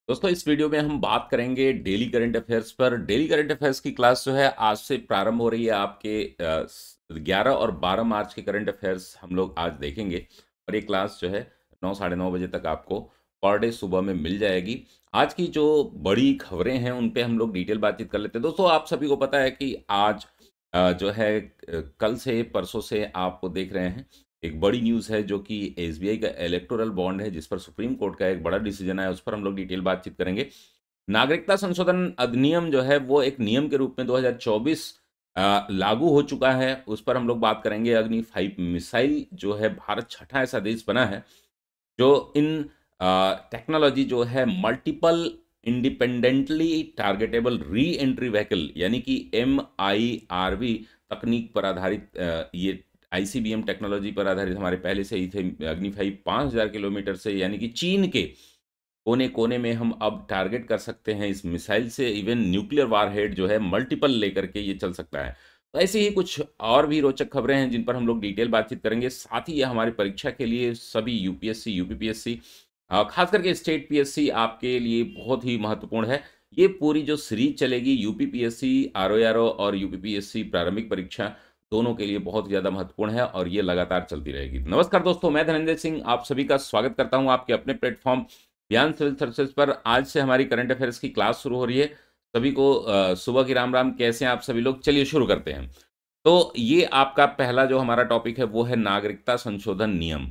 दोस्तों इस वीडियो में हम बात करेंगे डेली करंट अफेयर्स पर। डेली करंट अफेयर्स की क्लास जो है आज से प्रारंभ हो रही है। आपके 11 और 12 मार्च के करंट अफेयर्स हम लोग आज देखेंगे और ये क्लास जो है 9 साढ़े 9 बजे तक आपको पर डे सुबह में मिल जाएगी। आज की जो बड़ी खबरें हैं उन पे हम लोग डिटेल बातचीत कर लेते हैं। दोस्तों आप सभी को पता है कि आज जो है कल से परसों से आप देख रहे हैं एक बड़ी न्यूज़ है जो कि एसबीआई का इलेक्टोरल बॉन्ड है जिस पर सुप्रीम कोर्ट का एक बड़ा डिसीजन आया, उस पर हम लोग डिटेल बातचीत करेंगे। नागरिकता संशोधन अधिनियम जो है वो एक नियम के रूप में 2024 लागू हो चुका है, उस पर हम लोग बात करेंगे। अग्नि 5 मिसाइल जो है भारत छठा ऐसा देश बना है जो इन टेक्नोलॉजी जो है multiple independently targetable re entry vehicle यानी कि MIRV तकनीक पर आधारित ये आईसीबीएम टेक्नोलॉजी पर आधारित हमारे पहले से ही थे अग्नि 5 5000 किलोमीटर से, यानी कि चीन के कोने कोने में हम अब टारगेट कर सकते हैं इस मिसाइल से। इवन न्यूक्लियर वारहेड जो है मल्टीपल लेकर के ये चल सकता है। तो ऐसे ही कुछ और भी रोचक खबरें हैं जिन पर हम लोग डिटेल बातचीत करेंगे। साथ ही ये हमारी परीक्षा के लिए सभी यूपीएससी यूपीपीएससी खास करके स्टेट पीएससी आपके लिए बहुत ही महत्वपूर्ण है। ये पूरी जो सीरीज चलेगी यूपीपीएससी आरओआरओ और यूपीपीएससी प्रारंभिक परीक्षा दोनों के लिए बहुत ज़्यादा महत्वपूर्ण है और ये लगातार चलती रहेगी। नमस्कार दोस्तों, मैं धनंजय सिंह आप सभी का स्वागत करता हूं आपके अपने प्लेटफॉर्म ज्ञान सिविल सर्विसेज पर। आज से हमारी करंट अफेयर्स की क्लास शुरू हो रही है। सभी को सुबह की राम राम। कैसे हैं आप सभी लोग? चलिए शुरू करते हैं। तो ये आपका पहला जो हमारा टॉपिक है वो है नागरिकता संशोधन नियम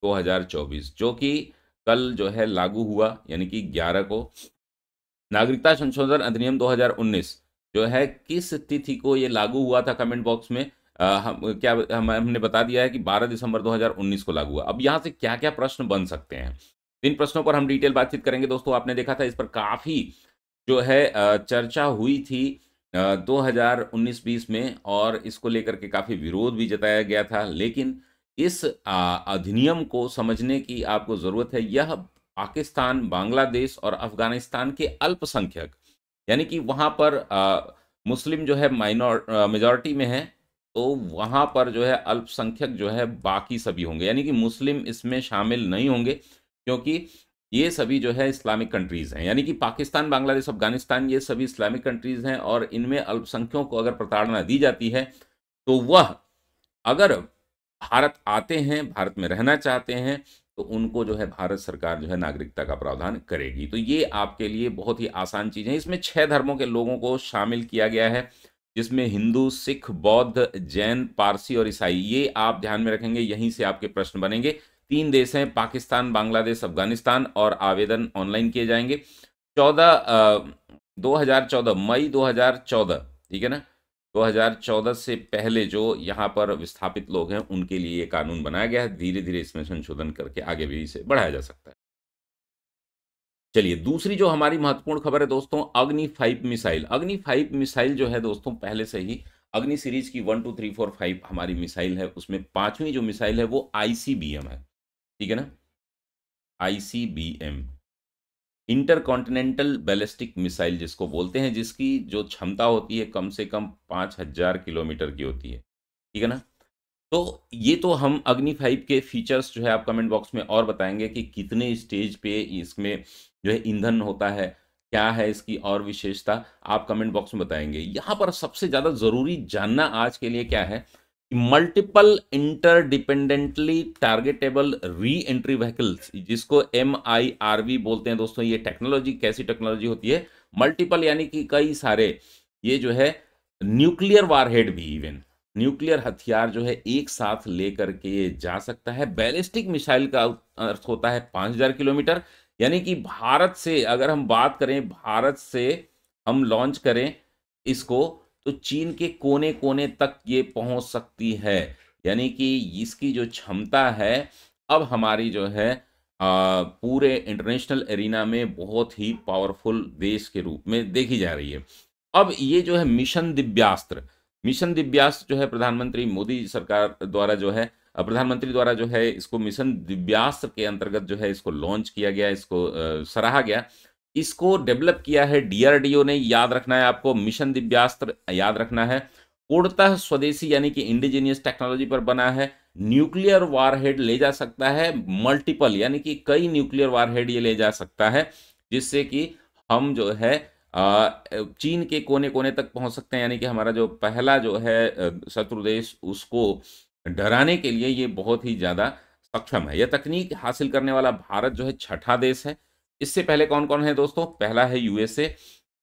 2024, जो कि कल जो है लागू हुआ, यानी कि 11 को। नागरिकता संशोधन अधिनियम 2019 जो है किस तिथि को ये लागू हुआ था, कमेंट बॉक्स में हमने बता दिया है कि 12 दिसंबर 2019 को लागू हुआ। अब यहाँ से क्या क्या प्रश्न बन सकते हैं, इन प्रश्नों पर हम डिटेल बातचीत करेंगे। दोस्तों आपने देखा था इस पर काफ़ी जो है चर्चा हुई थी 2019-20 में, और इसको लेकर के काफ़ी विरोध भी जताया गया था। लेकिन इस अधिनियम को समझने की आपको ज़रूरत है। यह पाकिस्तान, बांग्लादेश और अफ़गानिस्तान के अल्पसंख्यक, यानी कि वहाँ पर मुस्लिम जो है मेजॉरिटी में है, तो वहाँ पर जो है अल्पसंख्यक जो है बाकी सभी होंगे, यानी कि मुस्लिम इसमें शामिल नहीं होंगे, क्योंकि ये सभी जो है इस्लामिक कंट्रीज़ हैं। यानी कि पाकिस्तान, बांग्लादेश, अफ़गानिस्तान ये सभी इस्लामिक कंट्रीज़ हैं और इनमें अल्पसंख्यकों को अगर प्रताड़ना दी जाती है, तो वह अगर भारत आते हैं, भारत में रहना चाहते हैं, तो उनको जो है भारत सरकार जो है नागरिकता का प्रावधान करेगी। तो ये आपके लिए बहुत ही आसान चीज़ है। इसमें 6 धर्मों के लोगों को शामिल किया गया है, जिसमें हिंदू, सिख, बौद्ध, जैन, पारसी और ईसाई। ये आप ध्यान में रखेंगे, यहीं से आपके प्रश्न बनेंगे। 3 देश हैं, पाकिस्तान, बांग्लादेश, अफ़गानिस्तान, और आवेदन ऑनलाइन किए जाएँगे। 2014 मई 2014, ठीक है ना? 2014 से पहले जो यहाँ पर विस्थापित लोग हैं उनके लिए ये कानून बनाया गया है। धीरे-धीरे इसमें संशोधन करके आगे भी इसे बढ़ाया जा सकता है। चलिए दूसरी जो हमारी महत्वपूर्ण खबर है दोस्तों, अग्नि 5 मिसाइल। अग्नि 5 मिसाइल जो है दोस्तों पहले से ही अग्नि सीरीज की 1, 2, 3, 4, 5 हमारी मिसाइल है, उसमें 5वीं जो मिसाइल है वो आईसीबीएम है। ठीक है ना? आईसीबीएम, इंटरकॉन्टिनेंटल बैलिस्टिक मिसाइल जिसको बोलते हैं, जिसकी जो क्षमता होती है कम से कम 5000 किलोमीटर की होती है। ठीक है ना? तो ये तो हम अग्नि 5 के फीचर्स जो है आप कमेंट बॉक्स में और बताएँगे कि कितने स्टेज पे इसमें जो है ईंधन होता है, क्या है इसकी और विशेषता, आप कमेंट बॉक्स में बताएँगे। यहाँ पर सबसे ज़्यादा ज़रूरी जानना आज के लिए क्या है कि multiple interdependently targetable reentry vehicles, जिसको MIRV बोलते हैं दोस्तों। ये टेक्नोलॉजी कैसी टेक्नोलॉजी होती है? मल्टीपल यानी कि कई सारे, ये जो है न्यूक्लियर वारहेड भी, इवन न्यूक्लियर हथियार जो है एक साथ लेकर के ये जा सकता है। बैलिस्टिक मिसाइल का अर्थ होता है 5000 किलोमीटर, यानी कि भारत से अगर हम बात करें, भारत से हम लॉन्च करें इसको, तो चीन के कोने-कोने तक ये पहुंच सकती है। यानी कि इसकी जो क्षमता है अब हमारी जो है पूरे इंटरनेशनल एरिना में बहुत ही पावरफुल देश के रूप में देखी जा रही है। अब ये जो है मिशन दिव्यास्त्र, मिशन दिव्यास्त्र जो है प्रधानमंत्री मोदी सरकार द्वारा जो है प्रधानमंत्री द्वारा जो है इसको मिशन दिव्यास्त्र के अंतर्गत जो है इसको लॉन्च किया गया, इसको सराहा गया। इसको डेवलप किया है डीआरडीओ ने, याद रखना है आपको, मिशन दिव्यास्त्र याद रखना है। पूर्णतः स्वदेशी यानी कि इंडिजीनियस टेक्नोलॉजी पर बना है। न्यूक्लियर वारहेड ले जा सकता है मल्टीपल, यानी कि कई न्यूक्लियर वारहेड ये ले जा सकता है। जिससे कि हम जो है चीन के कोने-कोने तक पहुँच सकते हैं, यानी कि हमारा जो पहला जो है शत्रु देश, उसको डराने के लिए ये बहुत ही ज़्यादा सक्षम है। यह तकनीक हासिल करने वाला भारत जो है छठा देश है। इससे पहले कौन-कौन है दोस्तों? पहला है यूएसए,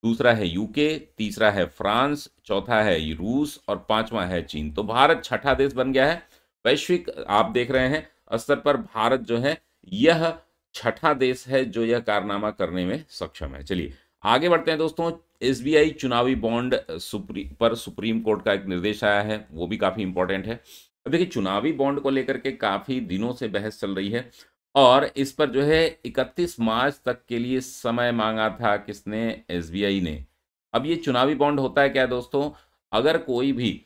दूसरा है यूके, तीसरा है फ्रांस, चौथा है रूस और पाँचवाँ है चीन। तो भारत छठा देश बन गया है। वैश्विक आप देख रहे हैं स्तर पर भारत जो है यह छठा देश है जो यह कारनामा करने में सक्षम है। चलिए आगे बढ़ते हैं दोस्तों। एसबीआई चुनावी बॉन्ड सुप्रीम कोर्ट का एक निर्देश आया है, वो भी काफ़ी इम्पोर्टेंट है। अब देखिए चुनावी बॉन्ड को लेकर के काफ़ी दिनों से बहस चल रही है और इस पर जो है 31 मार्च तक के लिए समय मांगा था किसने? एसबीआई ने। अब ये चुनावी बॉन्ड होता है क्या दोस्तों? अगर कोई भी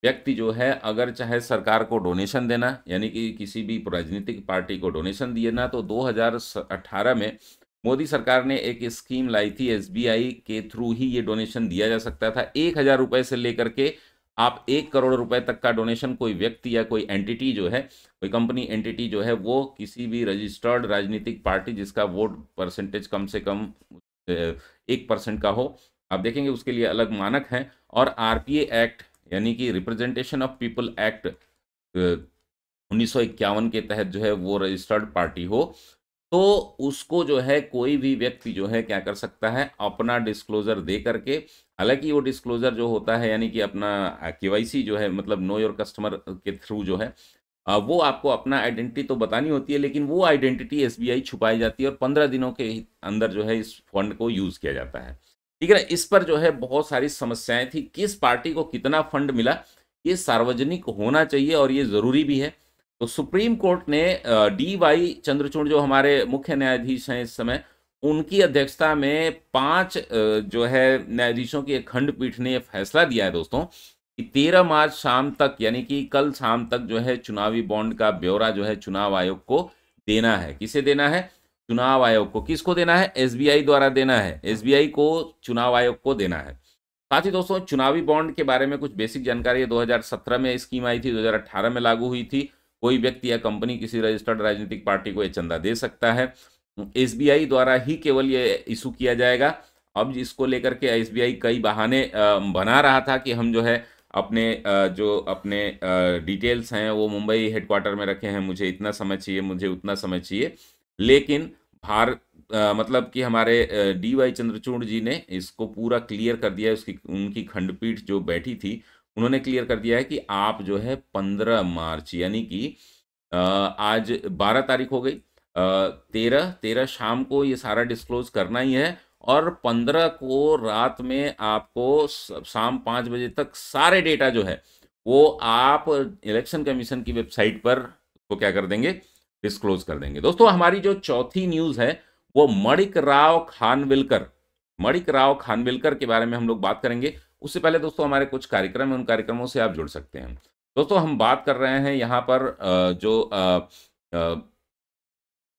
व्यक्ति जो है अगर चाहे सरकार को डोनेशन देना, यानी कि किसी भी राजनीतिक पार्टी को डोनेशन देना, तो 2018 में मोदी सरकार ने एक स्कीम लाई थी, एसबीआई के थ्रू ही ये डोनेशन दिया जा सकता था। 1000 रुपए से लेकर के आप 1 करोड़ रुपए तक का डोनेशन कोई व्यक्ति या कोई एंटिटी जो है, कोई कंपनी एंटिटी जो है, वो किसी भी रजिस्टर्ड राजनीतिक पार्टी जिसका वोट परसेंटेज कम से कम 1% का हो, आप देखेंगे उसके लिए अलग मानक हैं। और आरपीए एक्ट यानी कि रिप्रेजेंटेशन ऑफ पीपल एक्ट 1951 के तहत जो है वो रजिस्टर्ड पार्टी हो, तो उसको जो है कोई भी व्यक्ति जो है क्या कर सकता है? अपना डिस्क्लोज़र दे करके, हालाँकि वो डिस्क्लोज़र जो होता है यानी कि अपना केवाईसी जो है, मतलब नो योर कस्टमर के थ्रू जो है वो आपको अपना आइडेंटिटी तो बतानी होती है, लेकिन वो आइडेंटिटी एसबीआई छुपाई जाती है और 15 दिनों के अंदर जो है इस फंड को यूज़ किया जाता है। ठीक है ना? इस पर जो है बहुत सारी समस्याएँ थी, किस पार्टी को कितना फंड मिला, ये सार्वजनिक होना चाहिए और ये ज़रूरी भी है। तो सुप्रीम कोर्ट ने डी वाई चंद्रचूड़ जो हमारे मुख्य न्यायाधीश हैं इस समय, उनकी अध्यक्षता में 5 जो है न्यायाधीशों की एक खंडपीठ ने ये फैसला दिया है दोस्तों कि 13 मार्च शाम तक, यानी कि कल शाम तक जो है चुनावी बॉन्ड का ब्यौरा जो है चुनाव आयोग को देना है। किसे देना है? चुनाव आयोग को। किसको देना है? एसबीआई द्वारा देना है। एसबीआई को चुनाव आयोग को देना है। साथ ही दोस्तों चुनावी बॉन्ड के बारे में कुछ बेसिक जानकारी है। 2017 में स्कीम आई थी, 2018 में लागू हुई थी। कोई व्यक्ति या कंपनी किसी रजिस्टर्ड राजनीतिक पार्टी को ये चंदा दे सकता है। एसबीआई द्वारा ही केवल ये इशू किया जाएगा। अब इसको लेकर के एसबीआई कई बहाने बना रहा था कि हम जो है अपने जो अपने डिटेल्स हैं वो मुंबई हेडक्वार्टर में रखे हैं, मुझे इतना समय चाहिए, मुझे उतना समय चाहिए। लेकिन मतलब कि हमारे डी वाई चंद्रचूड़ जी ने इसको पूरा क्लियर कर दिया है। उसकी उनकी खंडपीठ जो बैठी थी, उन्होंने क्लियर कर दिया है कि आप जो है 15 मार्च, यानी कि आज 12 तारीख हो गई, 13 शाम को ये सारा डिस्क्लोज़ करना ही है और 15 को रात में आपको शाम 5 बजे तक सारे डेटा जो है, वो आप इलेक्शन कमीशन की वेबसाइट पर उसको क्या कर देंगे? डिस्क्लोज़ कर देंगे। दोस्तों हमारी जो चौथी न्यूज़ है, वो मणिक राव खानविलकर के बारे में हम लोग बात करेंगे। उससे पहले दोस्तों हमारे कुछ कार्यक्रम हैं, उन कार्यक्रमों से आप जुड़ सकते हैं। दोस्तों हम बात कर रहे हैं यहाँ पर जो अ,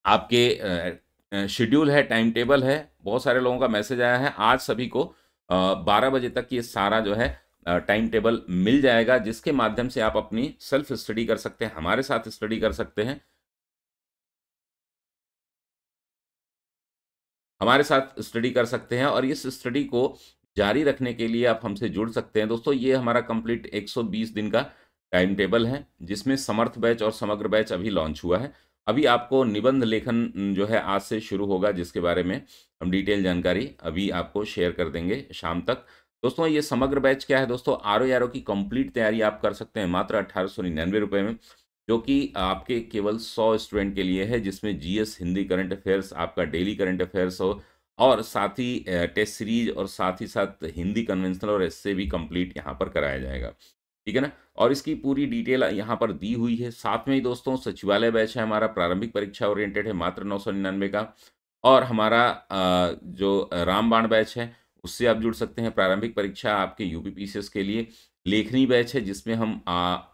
आपके शेड्यूल है, टाइम टेबल है, बहुत सारे लोगों का मैसेज आया है। आज सभी को 12 बजे तक ये सारा जो है टाइम टेबल मिल जाएगा, जिसके माध्यम से आप अपनी सेल्फ स्टडी कर सकते हैं, हमारे साथ स्टडी कर सकते हैं। हमारे साथ स्टडी कर सकते हैं और इस स्टडी को जारी रखने के लिए आप हमसे जुड़ सकते हैं। दोस्तों ये हमारा कंप्लीट 120 दिन का टाइम टेबल है, जिसमें समर्थ बैच और समग्र बैच अभी लॉन्च हुआ है। अभी आपको निबंध लेखन जो है आज से शुरू होगा, जिसके बारे में हम डिटेल जानकारी अभी आपको शेयर कर देंगे शाम तक। दोस्तों ये समग्र बैच क्या है दोस्तों? आरओ की कंप्लीट तैयारी आप कर सकते हैं मात्र 1899 रुपये में, जो कि आपके केवल 100 स्टूडेंट के लिए है, जिसमें जीएस, हिंदी, करंट अफेयर्स, आपका डेली करंट अफेयर्स हो और साथ ही टेस्ट सीरीज और साथ ही साथ हिंदी कन्वेंशनल और एस्से भी कंप्लीट यहाँ पर कराया जाएगा। ठीक है ना? और इसकी पूरी डिटेल यहाँ पर दी हुई है। साथ में ही दोस्तों सचिवालय बैच है हमारा, प्रारंभिक परीक्षा ओरिएंटेड है, मात्र 999 का। और हमारा जो रामबाण बैच है, उससे आप जुड़ सकते हैं। प्रारंभिक परीक्षा आपके यूपीपीसीएस के लिए लेखनी बैच है, जिसमें हम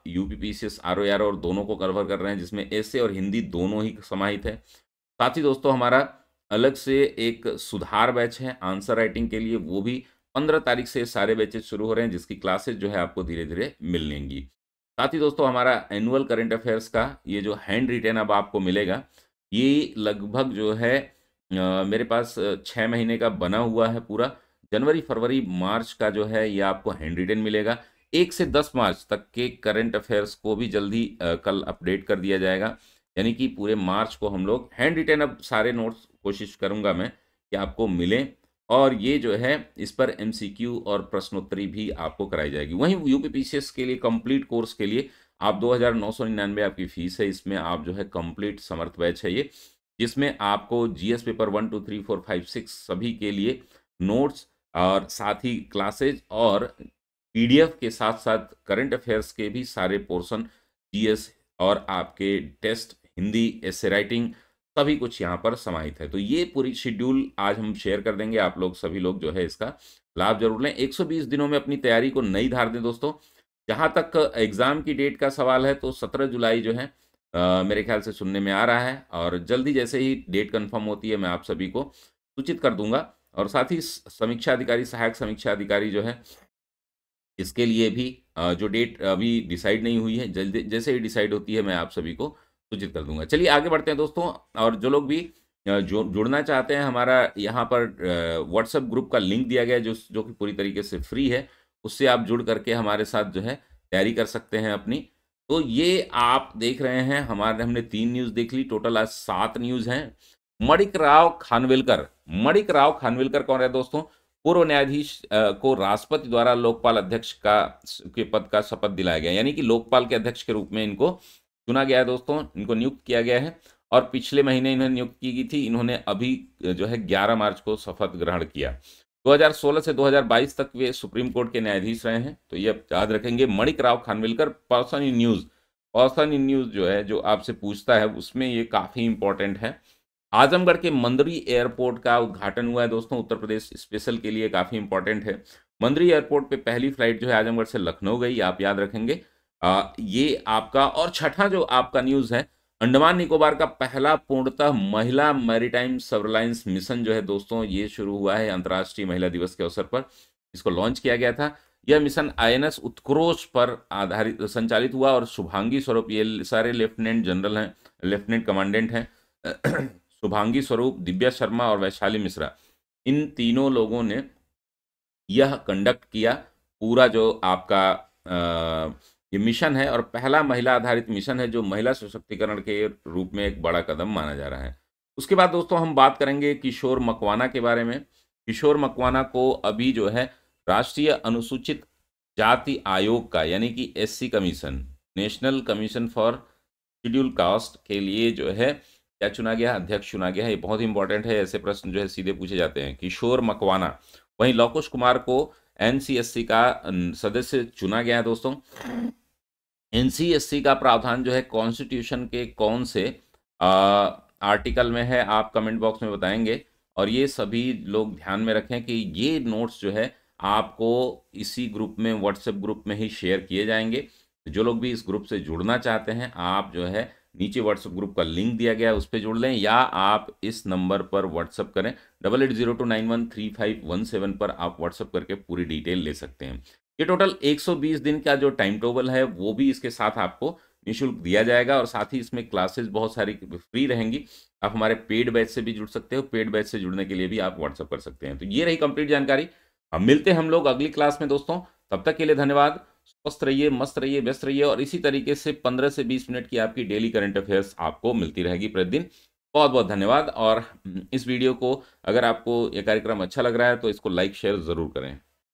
यूपीपीसीएस, आरओ और दोनों को कवर कर रहे हैं, जिसमें एसे और हिंदी दोनों ही समाहित है। साथ ही दोस्तों हमारा अलग से एक सुधार बैच है आंसर राइटिंग के लिए, वो भी 15 तारीख से सारे बैचेज शुरू हो रहे हैं, जिसकी क्लासेज जो है आपको धीरे-धीरे मिल लेंगी। साथ ही दोस्तों हमारा एनुअल करंट अफेयर्स का ये जो हैंड रिटेन अब आपको मिलेगा, ये लगभग जो है मेरे पास 6 महीने का बना हुआ है पूरा। जनवरी, फरवरी, मार्च का जो है ये आपको हैंड रिटेन मिलेगा। 1 से 10 मार्च तक के करंट अफ़ेयर्स को भी जल्दी कल अपडेट कर दिया जाएगा। यानी कि पूरे मार्च को हम लोग हैंड रिटेन, अब सारे नोट्स कोशिश करूँगा मैं कि आपको मिलें, और ये जो है इस पर एमसीक्यू और प्रश्नोत्तरी भी आपको कराई जाएगी। वहीं यूपीपीसीएस के लिए कंप्लीट कोर्स के लिए आप 2,999 आपकी फ़ीस है। इसमें आप जो है कंप्लीट समर्थ बैच है ये, जिसमें आपको जीएस पेपर 1, 2, 3, 4, 5, 6 सभी के लिए नोट्स और साथ ही क्लासेज और पीडीएफ के साथ-साथ करंट अफ़ेयर्स के भी सारे पोर्शन, जीएस और आपके टेस्ट, हिंदी, एसे राइटिंग, सभी कुछ यहाँ पर समाहित है। तो ये पूरी शेड्यूल आज हम शेयर कर देंगे, आप लोग सभी लोग जो है इसका लाभ ज़रूर लें। 120 दिनों में अपनी तैयारी को नई धार दें दोस्तों। जहाँ तक एग्ज़ाम की डेट का सवाल है तो 17 जुलाई जो है मेरे ख़्याल से सुनने में आ रहा है, और जल्दी जैसे ही डेट कन्फर्म होती है मैं आप सभी को सूचित कर दूँगा। और साथ ही समीक्षा अधिकारी, सहायक समीक्षा अधिकारी जो है इसके लिए भी जो डेट अभी डिसाइड नहीं हुई है, जल्दी जैसे ही डिसाइड होती है मैं आप सभी को सूचित कर दूँगा। चलिए आगे बढ़ते हैं दोस्तों, और जो लोग भी जुड़ना चाहते हैं, हमारा यहाँ पर व्हाट्सएप ग्रुप का लिंक दिया गया है जो कि पूरी तरीके से फ्री है। उससे आप जुड़ करके हमारे साथ जो है तैयारी कर सकते हैं अपनी। तो ये आप देख रहे हैं, हमने 3 न्यूज़ देख ली, टोटल आज 7 न्यूज़ हैं। मणिक राव खानविलकर कौन है दोस्तों? पूर्व न्यायाधीश को राष्ट्रपति द्वारा लोकपाल अध्यक्ष के पद का शपथ दिलाया गया, यानी कि लोकपाल के अध्यक्ष के रूप में इनको चुना गया है दोस्तों, इनको नियुक्त किया गया है। और पिछले महीने इन्हें नियुक्त की गई थी, इन्होंने अभी जो है 11 मार्च को शपथ ग्रहण किया। 2016 से 2022 तक वे सुप्रीम कोर्ट के न्यायाधीश रहे हैं। तो ये आप याद रखेंगे, Manik Rao Khanwilkar. Person in news जो है, जो आपसे पूछता है, उसमें ये काफ़ी इंपॉर्टेंट है। आजमगढ़ के मंदरी एयरपोर्ट का उद्घाटन हुआ है दोस्तों, उत्तर प्रदेश स्पेशल के लिए काफ़ी इंपॉर्टेंट है। मंदरी एयरपोर्ट पे पहली फ्लाइट जो है आजमगढ़ से लखनऊ गई, आप याद रखेंगे। ये आपका, और छठा जो आपका न्यूज़ है, अंडमान निकोबार का पहला पूर्णतः महिला मैरीटाइम सर्विलांस मिशन जो है दोस्तों, ये शुरू हुआ है अंतर्राष्ट्रीय महिला दिवस के अवसर पर। इसको लॉन्च किया गया था। यह मिशन आईएनएस उत्कर्ष पर आधारित संचालित हुआ, और शुभांगी स्वरूप, ये सारे लेफ्टिनेंट जनरल हैं, लेफ्टिनेंट कमांडेंट हैं। शुभांगी स्वरूप, दिव्या शर्मा और वैशाली मिश्रा, इन तीनों लोगों ने यह कंडक्ट किया पूरा जो आपका ये मिशन है, और पहला महिला आधारित मिशन है जो महिला सशक्तिकरण के रूप में एक बड़ा कदम माना जा रहा है। उसके बाद दोस्तों हम बात करेंगे किशोर मकवाना के बारे में। किशोर मकवाना को अभी जो है राष्ट्रीय अनुसूचित जाति आयोग का, यानी कि SC commission, national commission for schedule caste के लिए जो है क्या चुना गया? अध्यक्ष चुना गया है। ये बहुत इंपॉर्टेंट है, ऐसे प्रश्न जो है सीधे पूछे जाते हैं। किशोर मकवाना। वहीं लवकुश कुमार को एनसीएससी का सदस्य चुना गया है दोस्तों। एनसीएससी का प्रावधान जो है कॉन्स्टिट्यूशन के कौन से आर्टिकल में है, आप कमेंट बॉक्स में बताएंगे। और ये सभी लोग ध्यान में रखें कि ये नोट्स जो है आपको इसी ग्रुप में, व्हाट्सएप ग्रुप में ही शेयर किए जाएंगे। जो लोग भी इस ग्रुप से जुड़ना चाहते हैं, आप जो है नीचे व्हाट्सएप ग्रुप का लिंक दिया गया है, उस पर जुड़ लें, या आप इस नंबर पर व्हाट्सएप करें 8802913517 पर आप व्हाट्सएप करके पूरी डिटेल ले सकते हैं। ये टोटल 120 दिन का जो टाइम टेबल है वो भी इसके साथ आपको निःशुल्क दिया जाएगा, और साथ ही इसमें क्लासेस बहुत सारी फ्री रहेंगी। आप हमारे पेड बैच से भी जुड़ सकते हो, पेड बैच से जुड़ने के लिए भी आप व्हाट्सएप कर सकते हैं। तो ये रही कंप्लीट जानकारी। हम मिलते हैं हम लोग अगली क्लास में दोस्तों, तब तक के लिए धन्यवाद। स्वस्थ रहिए, मस्त रहिए, व्यस्त रहिए, और इसी तरीके से 15 से 20 मिनट की आपकी डेली करंट अफेयर्स आपको मिलती रहेगी प्रतिदिन। बहुत बहुत धन्यवाद। और इस वीडियो को, अगर आपको ये कार्यक्रम अच्छा लग रहा है तो इसको लाइक शेयर ज़रूर करें।